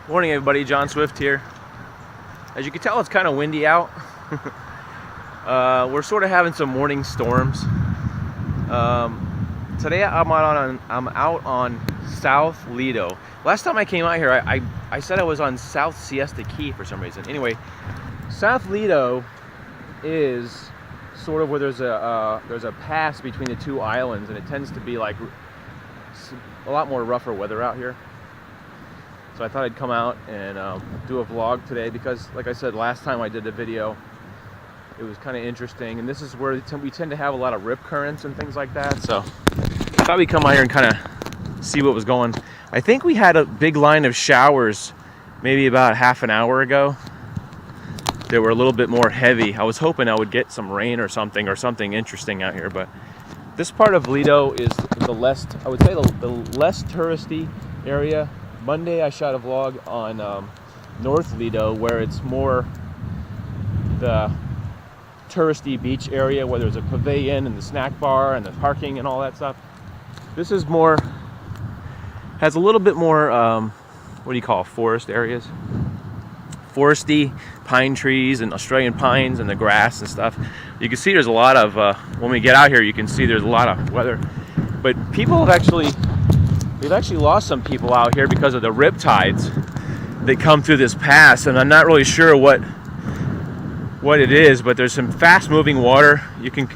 Morning everybody, John Swift here. As you can tell, it's kind of windy out. We're sort of having some morning storms. Today I'm out on South Lido. Last time I came out here, I said I was on South Siesta Key for some reason. Anyway, South Lido is sort of where there's a pass between the two islands, and it tends to be like a lot more rougher weather out here. So I thought I'd come out and do a vlog today because, like I said, last time I did a video, it was kind of interesting. And this is where we tend to have a lot of rip currents and things like that. So I thought we'd come out here and kind of see what was going. I think we had a big line of showers maybe about half an hour ago that were a little bit more heavy. I was hoping I would get some rain or something interesting out here. But this part of Lido is the less, I would say, the less touristy area. Monday I shot a vlog on North Lido, where it's more the touristy beach area where there's a pavilion and the snack bar and the parking and all that stuff. This is more, has a little bit more, what do you call forest areas? Foresty pine trees and Australian pines and the grass and stuff. You can see there's a lot of, when we get out here, you can see there's a lot of weather. But people have we've actually lost some people out here because of the rip tides that come through this pass, and I'm not really sure what it is, but there's some fast moving water.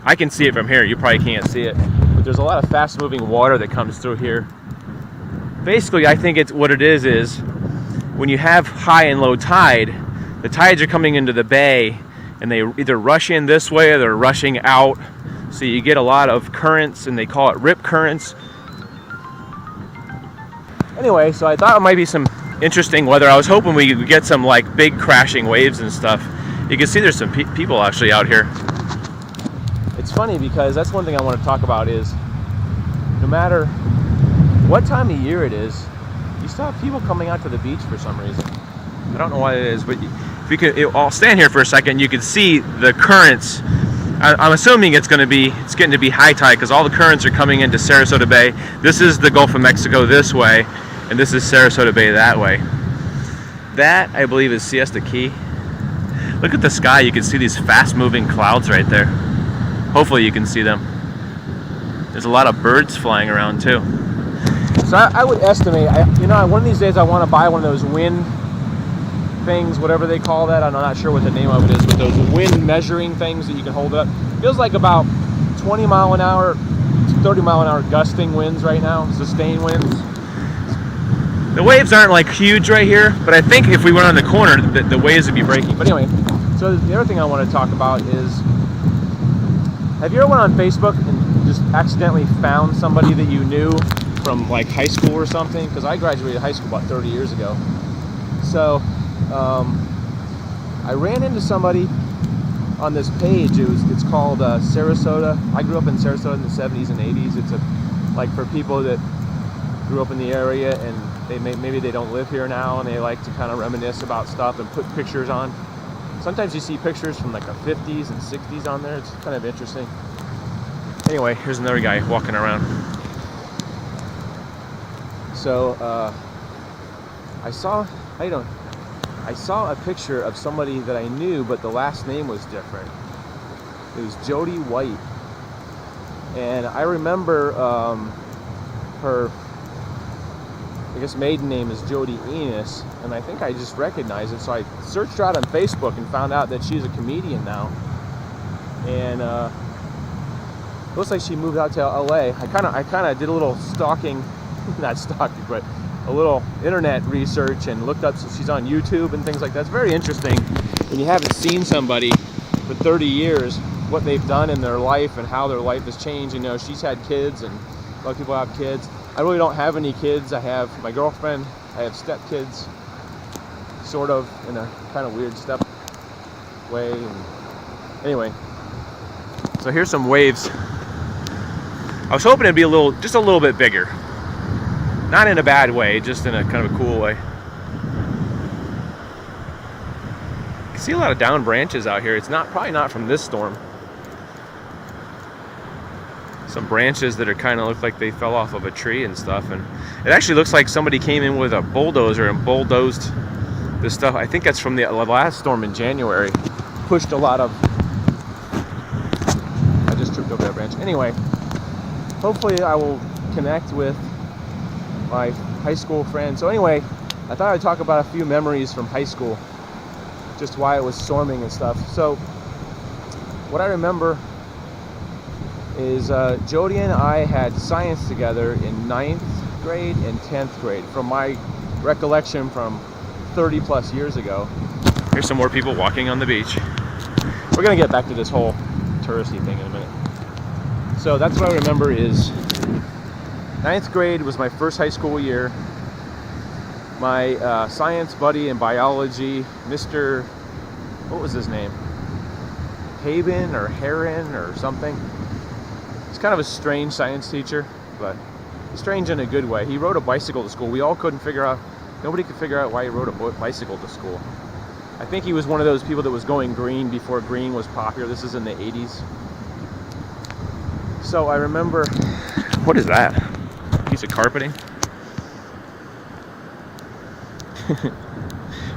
I can see it from here. You probably can't see it, but there's a lot of fast moving water that comes through here. Basically, I think what it is when you have high and low tide, the tides are coming into the bay and they either rush in this way or they're rushing out. So you get a lot of currents, and they call it rip currents. Anyway, so I thought it might be some interesting weather. I was hoping we could get some like big crashing waves and stuff. You can see there's some people actually out here. It's funny because that's one thing I want to talk about is no matter what time of year it is, you still have people coming out to the beach for some reason. I don't know why it is, but if you could, I'll stand here for a second. You can see the currents. I'm assuming it's getting to be high tide because all the currents are coming into Sarasota Bay. This is the Gulf of Mexico this way, and this is Sarasota Bay that way. That, I believe, is Siesta Key. Look at the sky. You can see these fast-moving clouds right there. Hopefully you can see them. There's a lot of birds flying around too. So I would estimate, one of these days I want to buy one of those wind things, whatever they call that. I'm not sure what the name of it is, but those wind measuring things that you can hold up. Feels like about 20 mile an hour, 30 mile an hour gusting winds right now, sustained winds. The waves aren't like huge right here, but I think if we went on the corner, the waves would be breaking. But anyway, so the other thing I want to talk about is, have you ever went on Facebook and just accidentally found somebody that you knew from like high school or something? Because I graduated high school about 30 years ago. So I ran into somebody on this page. It's called Sarasota. I grew up in Sarasota in the 70s and 80s. It's like for people that grew up in the area and maybe they don't live here now, and they like to kind of reminisce about stuff and put pictures on. Sometimes you see pictures from like the 50s and 60s on there. It's kind of interesting. Anyway, here's another guy walking around. So I saw a picture of somebody that I knew, but the last name was different. It was Jody White. And I remember her, I guess, maiden name is Jody Enos, and I think I just recognized it. So I searched her out on Facebook and found out that she's a comedian now. And looks like she moved out to LA. I kind of did a little stalking, not stalking, but a little internet research and looked up. So she's on YouTube and things like that. It's very interesting when you haven't seen somebody for 30 years, what they've done in their life and how their life has changed. She's had kids, and a lot of people have kids. I really don't have any kids. I have my girlfriend. I have stepkids, sort of, in a kind of weird step way. And anyway, so here's some waves. I was hoping it'd be just a little bit bigger. Not in a bad way, just in a kind of a cool way. You can see a lot of down branches out here. It's probably not from this storm. some branches that are kind of look like they fell off of a tree and stuff. And it actually looks like somebody came in with a bulldozer and bulldozed this stuff. I think that's from the last storm in January. Pushed a lot of... I just tripped over that branch. Anyway, hopefully I will connect with my high school friends. So anyway, I thought I'd talk about a few memories from high school, just why it was storming and stuff. So what I remember is Jody and I had science together in 9th grade and 10th grade, from my recollection from 30 plus years ago. Here's some more people walking on the beach. We're gonna get back to this whole touristy thing in a minute. So that's what I remember is 9th grade was my first high school year. My science buddy in biology, Mr. What was his name? Haben or Heron or something. He's kind of a strange science teacher, but strange in a good way. He rode a bicycle to school. We all couldn't figure out, nobody could figure out why he rode a bicycle to school. I think he was one of those people that was going green before green was popular. This is in the 80s. So I remember, what is that? Piece of carpeting?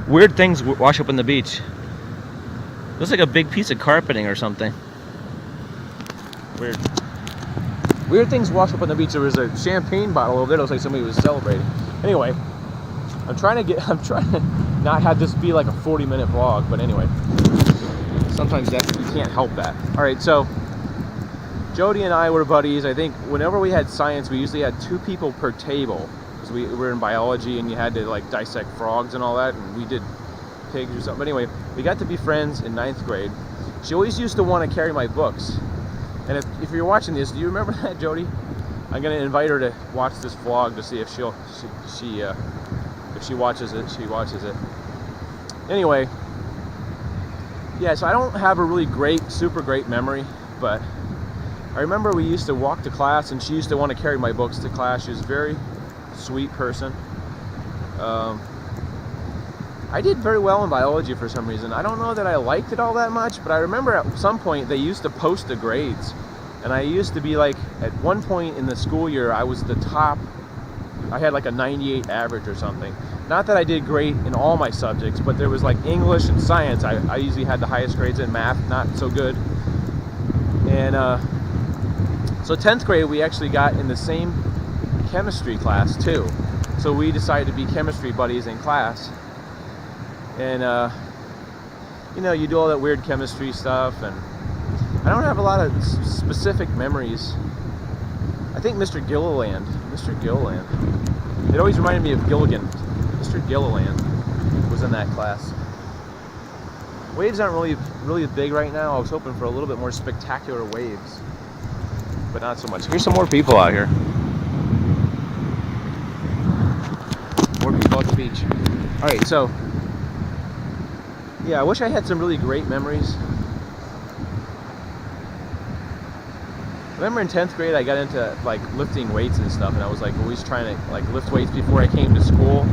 Weird things wash up on the beach. Looks like a big piece of carpeting or something. Weird. Weird things wash up on the beach. There was a champagne bottle over there. It looks like somebody was celebrating. Anyway, I'm trying to not have this be like a 40-minute vlog, but anyway, sometimes that you can't help that. All right, so Jody and I were buddies. I think whenever we had science, we usually had 2 people per table, because we were in biology and you had to like dissect frogs and all that, and we did pigs or something. But anyway, we got to be friends in 9th grade. She always used to want to carry my books. And if you're watching this, do you remember that, Jody? I'm gonna invite her to watch this vlog to see if if she watches it. She watches it. Anyway, yeah. So I don't have a really super great memory, but I remember we used to walk to class, and she used to want to carry my books to class. She was a very sweet person. I did very well in biology for some reason. I don't know that I liked it all that much, but I remember at some point they used to post the grades. And I used to be like, at one point in the school year, I was the top. I had like a 98 average or something. Not that I did great in all my subjects, but there was like English and science. I usually had the highest grades in math, not so good. And so 10th grade, we actually got in the same chemistry class too. So we decided to be chemistry buddies in class. And you know, you do all that weird chemistry stuff, and I don't have a lot of specific memories. I think Mr. Gilliland, it always reminded me of Gilligan. Mr. Gilliland was in that class. Waves aren't really big right now. I was hoping for a little bit more spectacular waves, but not so much. Here's some more people out here. More people at the beach. All right, so yeah, I wish I had some really great memories. Remember in 10th grade, I got into like lifting weights and stuff, and I was like always trying to like lift weights before I came to school.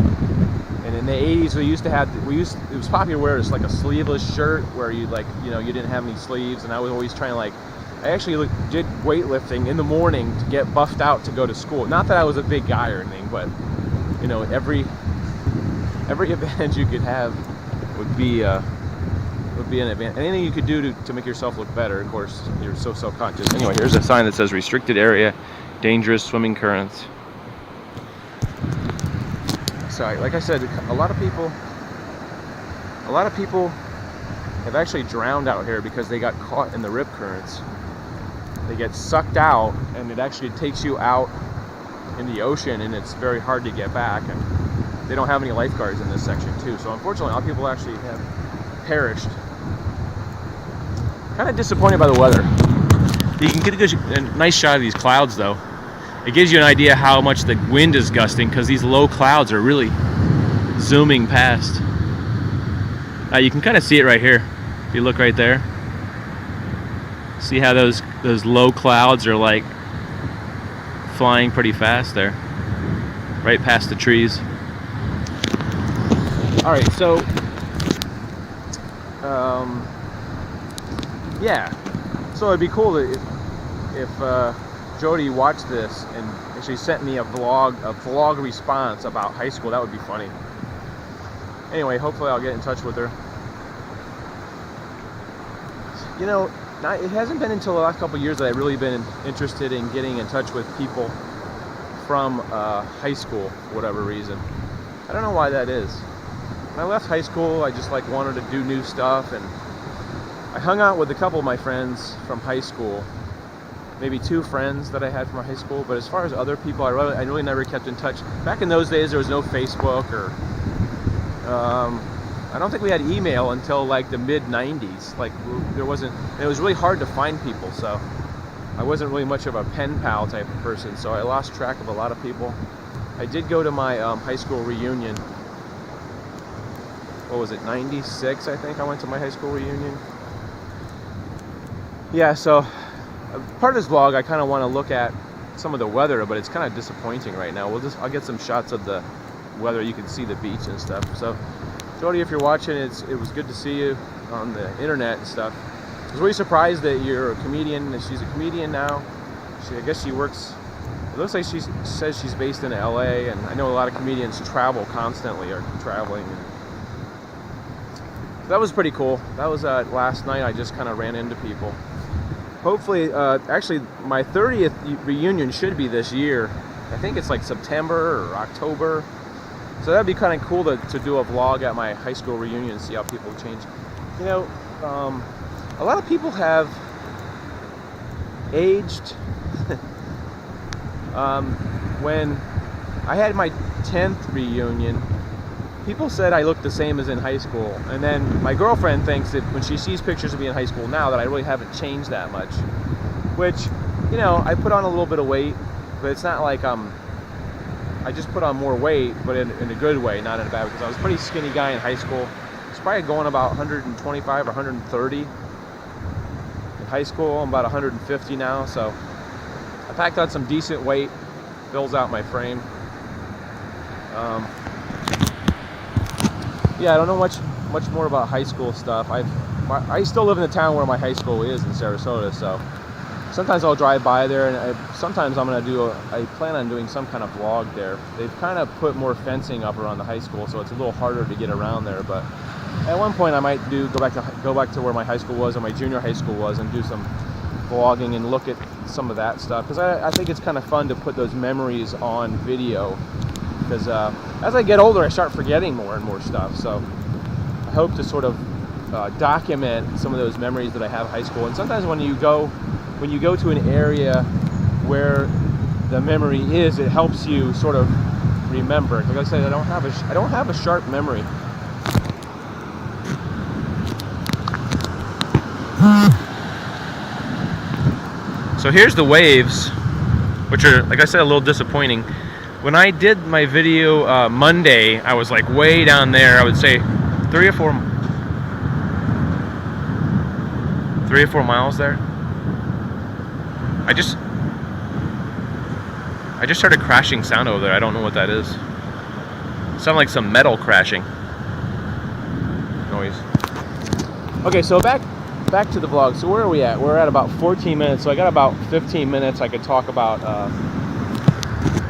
And in the 80s, it was popular to wear just like a sleeveless shirt where you like, you know, you didn't have any sleeves, and I was always trying to like, I actually did weightlifting in the morning to get buffed out to go to school. Not that I was a big guy or anything, but you know, every advantage you could have would be an advantage. Anything you could do to make yourself look better. Of course, you're so self-conscious. Anyway, here's a sign that says restricted area, dangerous swimming currents. So like I said, a lot of people have actually drowned out here because they got caught in the rip currents. They get sucked out, and it actually takes you out in the ocean, and it's very hard to get back. And they don't have any lifeguards in this section too. So unfortunately, a lot of people actually have perished. Kind of disappointed by the weather. You can get a nice shot of these clouds though. It gives you an idea how much the wind is gusting, because these low clouds are really zooming past. You can kind of see it right here. If you look right there, see how those low clouds are like flying pretty fast there, right past the trees. All right, so yeah, so it'd be cool if Jody watched this and she sent me a vlog response about high school, that would be funny. Anyway, hopefully I'll get in touch with her. You know, it hasn't been until the last couple of years that I've really been interested in getting in touch with people from high school for whatever reason. I don't know why that is. When I left high school, I just like wanted to do new stuff, and I hung out with a couple of my friends from high school, maybe 2 friends that I had from high school, but as far as other people, I really never kept in touch. Back in those days, there was no Facebook, or I don't think we had email until like the mid-90s. Like, there wasn't, it was really hard to find people, so I wasn't really much of a pen pal type of person, so I lost track of a lot of people. I did go to my high school reunion. What was it, 96, I think I went to my high school reunion. Yeah, so part of this vlog, I kind of want to look at some of the weather, but it's kind of disappointing right now. I'll get some shots of the weather. You can see the beach and stuff. So, Jody, if you're watching, it was good to see you on the internet and stuff. I was really surprised that you're a comedian. She's a comedian now. I guess she works. It looks like she says she's based in LA, and I know a lot of comedians travel constantly, or traveling. So that was pretty cool. That was last night. I just kind of ran into people. Hopefully, actually, my 30th reunion should be this year. I think it's like September or October. So that'd be kind of cool to do a vlog at my high school reunion and see how people change. You know, a lot of people have aged. When I had my 10th reunion, people said I looked the same as in high school, and then my girlfriend thinks that when she sees pictures of me in high school now that I really haven't changed that much, which, you know, I put on a little bit of weight, but it's not like I just put on more weight, but in a good way, not in a bad way, because I was a pretty skinny guy in high school. I was probably going about 125 or 130 in high school. I'm about 150 now, so I packed on some decent weight, fills out my frame. Yeah, I don't know much more about high school stuff. I still live in the town where my high school is in Sarasota, so sometimes I'll drive by there, and sometimes I plan on doing some kind of vlog there. They've kind of put more fencing up around the high school, so it's a little harder to get around there, but at one point I might go back to where my high school was, or my junior high school was, and do some vlogging and look at some of that stuff, because I think it's kind of fun to put those memories on video, because as I get older I start forgetting more and more stuff, so I hope to sort of document some of those memories that I have in high school. And sometimes when you go to an area where the memory is, it helps you sort of remember. Like I said, I don't have a sharp memory. So here's the waves, which are, like I said, a little disappointing. When I did my video Monday, I was like way down there. I would say 3 or 4 miles there. I just started crashing sound over there. I don't know what that is. It sounded like some metal crashing noise. Okay, so back to the vlog. So where are we at? We're at about 14 minutes. So I got about 15 minutes I could talk about.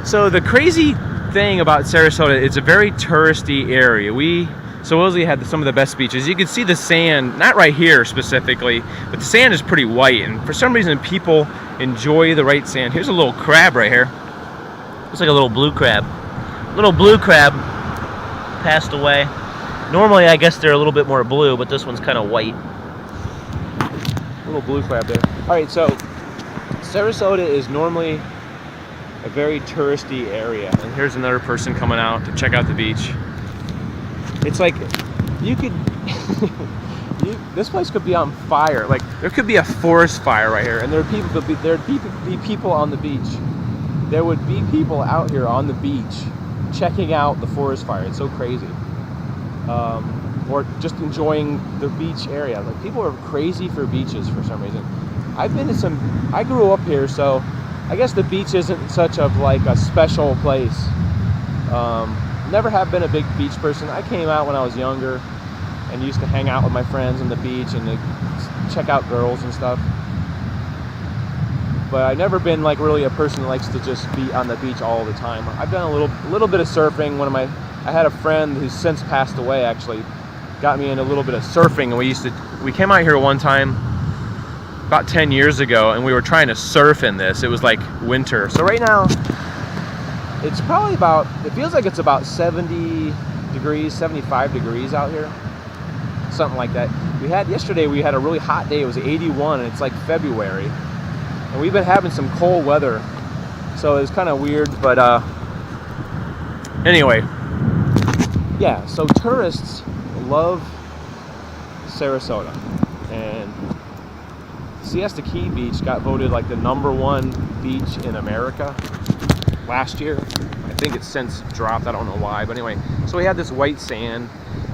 So the crazy thing about Sarasota, it's a very touristy area. We supposedly had some of the best beaches. You can see the sand, not right here specifically, but the sand is pretty white, and for some reason people enjoy the right sand. Here's a little crab right here. Looks like a little blue crab. Little blue crab passed away. Normally I guess they're a little bit more blue, but this one's kind of white. Little blue crab there. Alright, so Sarasota is normally a very touristy area, and here's another person coming out to check out the beach. It's like you could this place could be on fire. Like there could be a forest fire right here, and there'd be people on the beach. There would be people out here on the beach checking out the forest fire. It's so crazy. Or just enjoying the beach area. Like people are crazy for beaches for some reason. I've been to some. I grew up here, so I guess the beach isn't such of like a special place. Never have been a big beach person. I came out when I was younger and used to hang out with my friends on the beach and check out girls and stuff. but I've never been like really a person that likes to just be on the beach all the time. I've done a little bit of surfing. I had a friend who's since passed away, actually got me in a little bit of surfing, and we came out here one time about 10 years ago, and we were trying to surf in this. It was like winter. So right now it's probably it feels like it's about 70 degrees, 75 degrees out here, something like that. Yesterday we had a really hot day. It was 81, and it's like February, and we've been having some cold weather, so it's kind of weird. But anyway, yeah, so tourists love Sarasota, and Siesta Key Beach got voted like the #1 beach in America last year. I think it's since dropped, I don't know why, but anyway, so we had this white sand,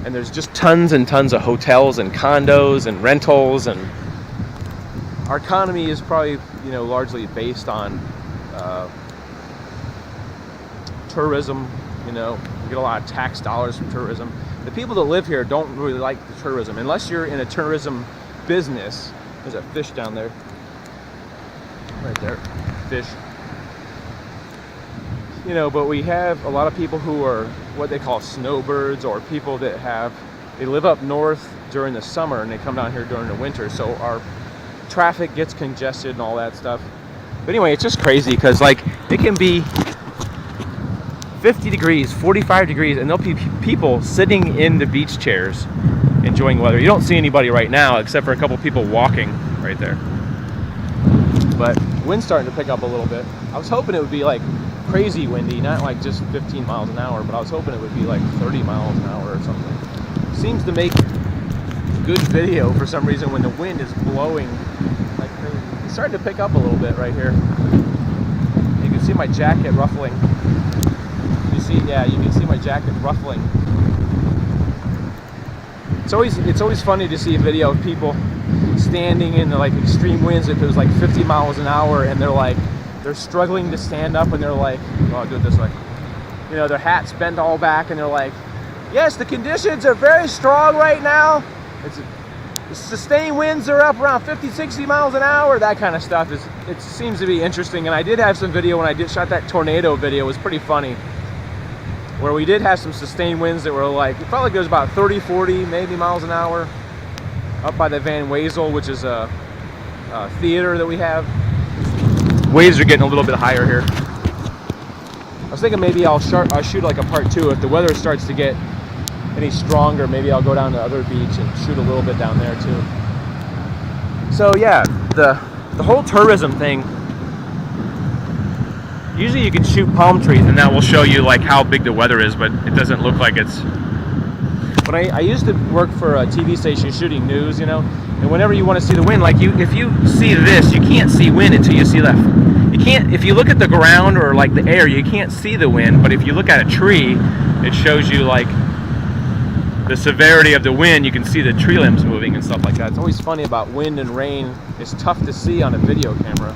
and there's just tons and tons of hotels and condos and rentals, and our economy is probably, you know, largely based on tourism. You know, we get a lot of tax dollars from tourism. The people that live here don't really like the tourism, unless you're in a tourism business. There's a fish down there, right there, fish. You know, but we have a lot of people who are what they call snowbirds, or people that they live up north during the summer and they come down here during the winter. So our traffic gets congested and all that stuff. But anyway, it's just crazy because like it can be 50 degrees, 45 degrees, and there'll be people sitting in the beach chairs enjoying weather. You don't see anybody right now except for a couple people walking right there. But wind's starting to pick up a little bit. I was hoping it would be like crazy windy, not like just 15 miles an hour, but I was hoping it would be like 30 miles an hour or something. Seems to make good video for some reason when the wind is blowing like crazy. It's starting to pick up a little bit right here. You can see my jacket ruffling. Yeah, you can see my jacket ruffling. It's always funny to see a video of people standing in the like extreme winds. If it was like 50 miles an hour, and they're struggling to stand up, and they're like, oh, I'll do it this way. You know, their hats bent all back, and they're like, yes, the conditions are very strong right now. The sustained winds are up around 50, 60 miles an hour. That kind of stuff it seems to be interesting. And I did have some video when I shot that tornado video. It was pretty funny, where we did have some sustained winds that were like, it felt like it was about 30, 40, maybe miles an hour up by the Van Wezel, which is a theater that we have. Waves are getting a little bit higher here. I was thinking maybe I'll shoot like a part 2 if the weather starts to get any stronger. Maybe I'll go down to the other beach and shoot a little bit down there too. So yeah, the whole tourism thing. Usually you can shoot palm trees and that will show you like how big the weather is, but it doesn't look like it's... When I used to work for a TV station shooting news, you know, and whenever you want to see the wind, like if you see this, you can't see wind until you see that. You can't, if you look at the ground or like the air, you can't see the wind, but if you look at a tree, it shows you like the severity of the wind. You can see the tree limbs moving and stuff like that. It's always funny about wind and rain. It's tough to see on a video camera.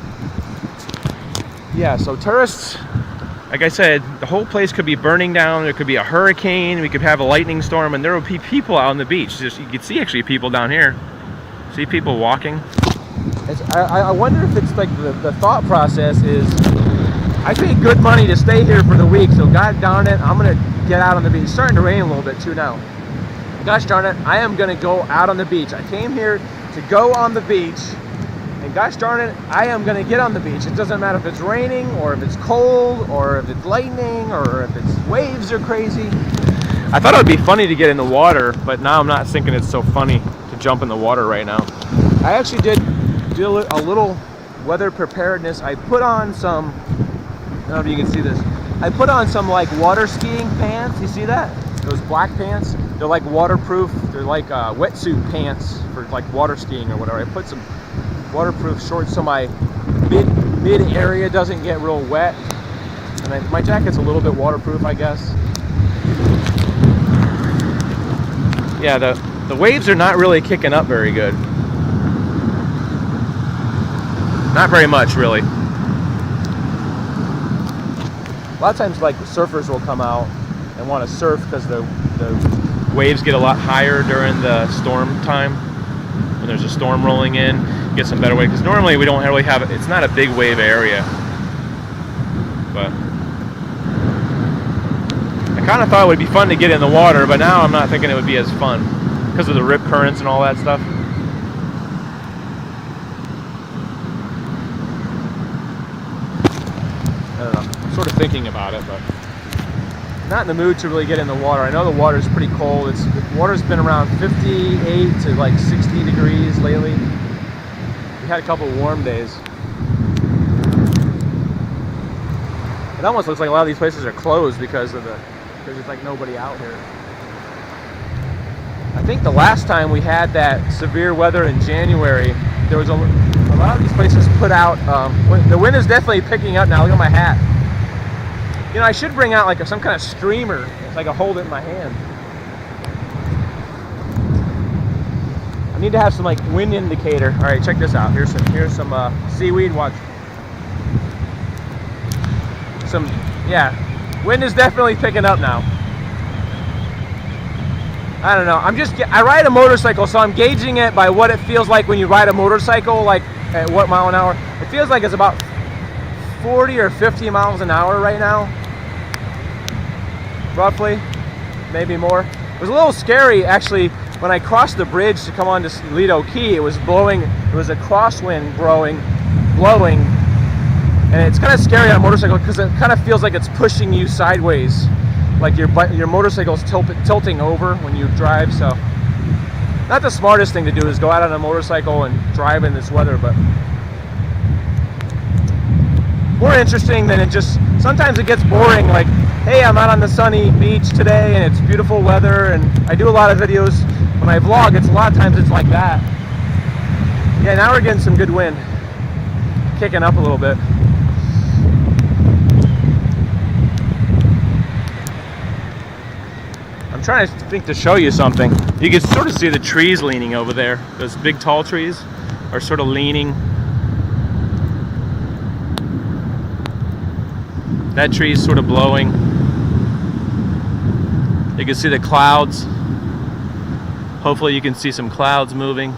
Yeah, so tourists, like I said, the whole place could be burning down. There could be a hurricane. We could have a lightning storm, and there will be people out on the beach. Just, you can see actually people down here. See people walking. I wonder if it's like the thought process is, I paid good money to stay here for the week, so god darn it, I'm gonna get out on the beach. It's starting to rain a little bit too now. Gosh darn it, I am gonna go out on the beach. I came here to go on the beach. And gosh darn it, I am going to get on the beach. It doesn't matter if it's raining, or if it's cold, or if it's lightning, or if it's waves are crazy. I thought it would be funny to get in the water, but now I'm not thinking it's so funny to jump in the water right now. I actually did do a little weather preparedness. I put on some, I don't know if you can see this. I put on some like water skiing pants. You see that? Those black pants. They're like waterproof. They're like wetsuit pants for like water skiing or whatever. I put some waterproof shorts so my mid area doesn't get real wet, and my jacket's a little bit waterproof, I guess. Yeah, the waves are not really kicking up very good. Not very much, really. A lot of times, like, surfers will come out and want to surf because the waves get a lot higher during the storm time, when there's a storm rolling in. get some better wave, because normally we don't really have, it's not a big wave area. But I kind of thought it would be fun to get in the water, but now I'm not thinking it would be as fun because of the rip currents and all that stuff. I don't know. I'm sort of thinking about it, but not in the mood to really get in the water. I know the water's pretty cold. The water's been around 58 to like 60 degrees lately. We had a couple of warm days. It almost looks like a lot of these places are closed because there's like nobody out here. I think the last time we had that severe weather in January, there was a lot of these places put out, the wind is definitely picking up now. Look at my hat. You know, I should bring out like some kind of streamer so I can hold it in my hand. I need to have some like wind indicator. All right, check this out. Here's some seaweed. Watch. Yeah, wind is definitely picking up now. I don't know. I ride a motorcycle, so I'm gauging it by what it feels like when you ride a motorcycle, like at what mile an hour. It feels like it's about 40 or 50 miles an hour right now. Roughly, maybe more. It was a little scary actually when I crossed the bridge to come on to Lido Key. It was blowing, it was a crosswind blowing, and it's kind of scary on a motorcycle because it kind of feels like it's pushing you sideways, like your motorcycle's tilting over when you drive. So not the smartest thing to do is go out on a motorcycle and drive in this weather, but more interesting than it just, sometimes it gets boring, like, hey, I'm out on the sunny beach today and it's beautiful weather, and I do a lot of videos when I vlog, a lot of times it's like that. Yeah, now we're getting some good wind, kicking up a little bit. I'm trying to think to show you something. You can sort of see the trees leaning over there. Those big tall trees are sort of leaning. That tree is sort of blowing. You can see the clouds. Hopefully you can see some clouds moving.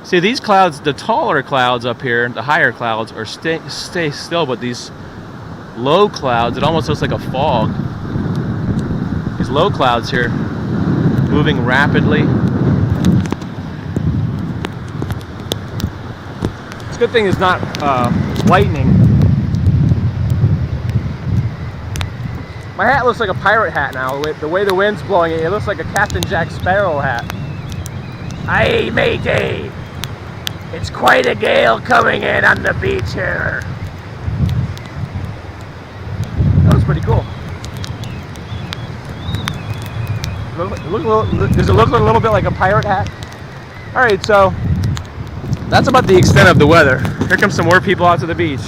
See, these clouds, the taller clouds up here, the higher clouds, are stay still, but these low clouds, it almost looks like a fog. These low clouds here, moving rapidly. It's a good thing it's not lightning. My hat looks like a pirate hat now. The way the wind's blowing it, it looks like a Captain Jack Sparrow hat. Aye, matey! It's quite a gale coming in on the beach here. That was pretty cool. Does it look a little bit like a pirate hat? Alright, so that's about the extent of the weather. Here comes some more people out to the beach.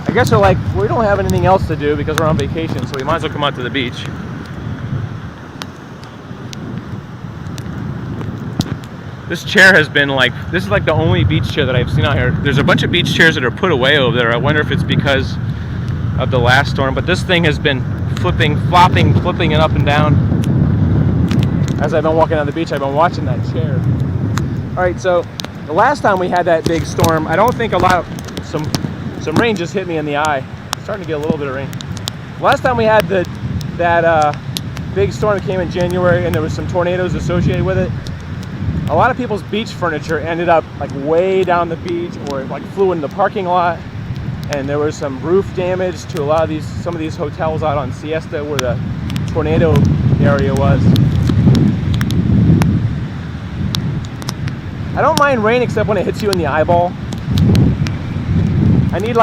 I guess they're like, we don't have anything else to do because we're on vacation, so we might as well come out to the beach. This chair has been like, this is like the only beach chair that I've seen out here. There's a bunch of beach chairs that are put away over there. I wonder if it's because of the last storm, but this thing has been flipping it up and down. As I've been walking on the beach, I've been watching that chair. All right, so the last time we had that big storm, I don't think some rain just hit me in the eye. It's starting to get a little bit of rain. Last time we had that big storm that came in January and there was some tornadoes associated with it, a lot of people's beach furniture ended up like way down the beach or like flew in the parking lot, and there was some roof damage to some of these hotels out on Siesta where the tornado area was. I don't mind rain except when it hits you in the eyeball. I need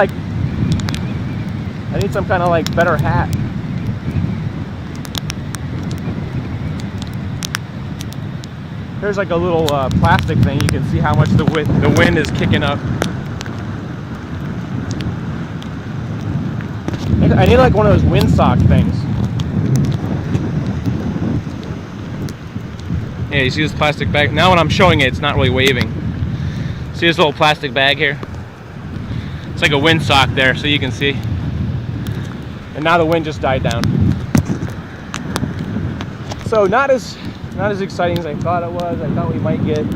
some kind of like better hat. There's like a little plastic thing. You can see how much the wind is kicking up. I need like one of those windsock things. Yeah, you see this plastic bag? Now when I'm showing it, it's not really waving. See this little plastic bag here? It's like a windsock there, so you can see. And now the wind just died down. So not as exciting as I thought it was. I thought we might get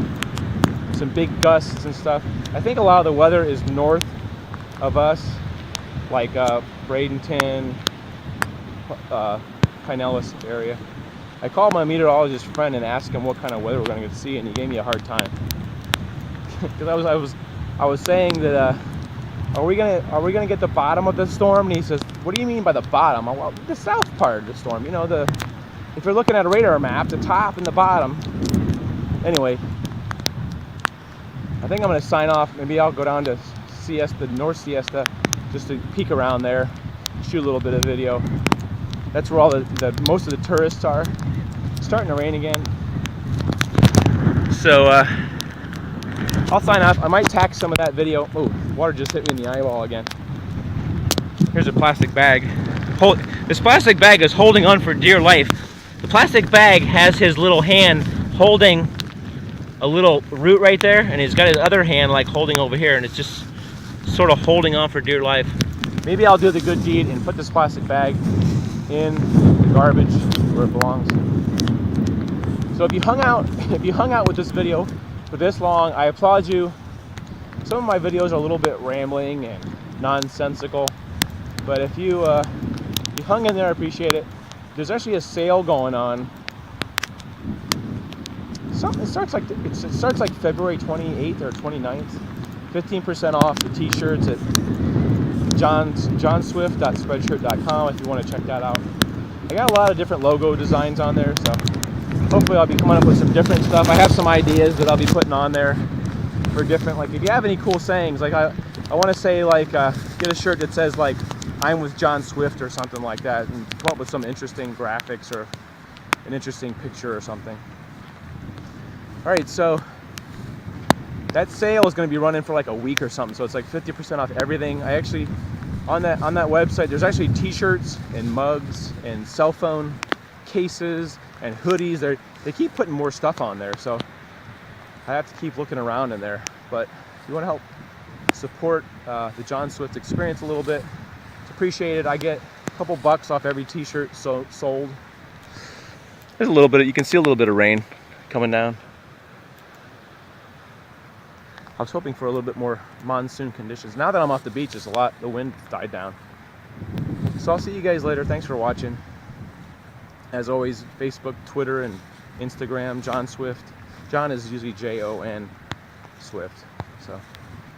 some big gusts and stuff. I think a lot of the weather is north of us, like Bradenton, Pinellas area. I called my meteorologist friend and asked him what kind of weather we're going to get to see, and he gave me a hard time. Because I was saying that are we gonna get the bottom of the storm? And he says, what do you mean by the bottom? Well, the south part of the storm. You know, if you're looking at a radar map, the top and the bottom. Anyway, I think I'm gonna sign off. Maybe I'll go down to Siesta, North Siesta, just to peek around there, shoot a little bit of video. That's where all the most of the tourists are. It's starting to rain again. So I'll sign off. I might tack some of that video. Oh, water just hit me in the eyeball again. Here's a plastic bag. This plastic bag is holding on for dear life. The plastic bag has his little hand holding a little root right there, and he's got his other hand like holding over here, and it's just sort of holding on for dear life. Maybe I'll do the good deed and put this plastic bag in the garbage where it belongs. So if you hung out with this video for this long, I applaud you. Some of my videos are a little bit rambling and nonsensical, but if you hung in there, I appreciate it. There's actually a sale going on. It starts like February 28th or 29th. 15% off the t-shirts at johnswift.spreadshirt.com if you want to check that out. I got a lot of different logo designs on there, so hopefully I'll be coming up with some different stuff. I have some ideas that I'll be putting on there for different, like if you have any cool sayings, like I want to say like get a shirt that says like I'm with John Swift or something like that, and come up with some interesting graphics or an interesting picture or something. All right, so that sale is going to be running for like a week or something, so it's like 50% off everything. I actually, on that website, there's actually t-shirts and mugs and cell phone cases and hoodies. They keep putting more stuff on there, so I have to keep looking around in there. But if you want to help support the John Swift experience a little bit, it's appreciated. I get a couple bucks off every t-shirt sold. There's a little bit, you can see a little bit of rain coming down. I was hoping for a little bit more monsoon conditions. Now that I'm off the beach, the wind died down. So I'll see you guys later. Thanks for watching. As always, Facebook, Twitter, and Instagram, John Swift. John is usually Jon Swift. So,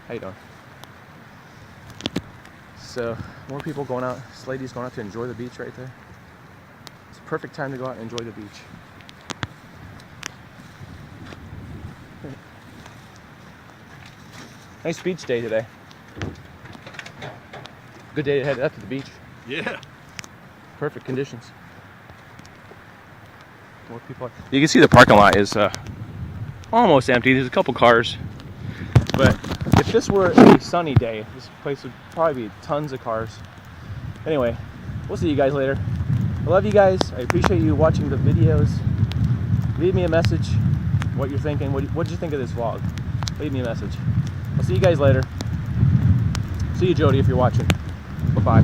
how you doing? So, more people going out. This lady's going out to enjoy the beach right there. It's a perfect time to go out and enjoy the beach. Nice beach day today. Good day to head up to the beach. Yeah. Perfect conditions. More people. You can see the parking lot is almost empty. There's a couple cars. But if this were a sunny day, this place would probably be tons of cars. Anyway, we'll see you guys later. I love you guys. I appreciate you watching the videos. Leave me a message, what you're thinking. What did you think of this vlog? Leave me a message. I'll see you guys later. See you, Jody, if you're watching. Bye-bye.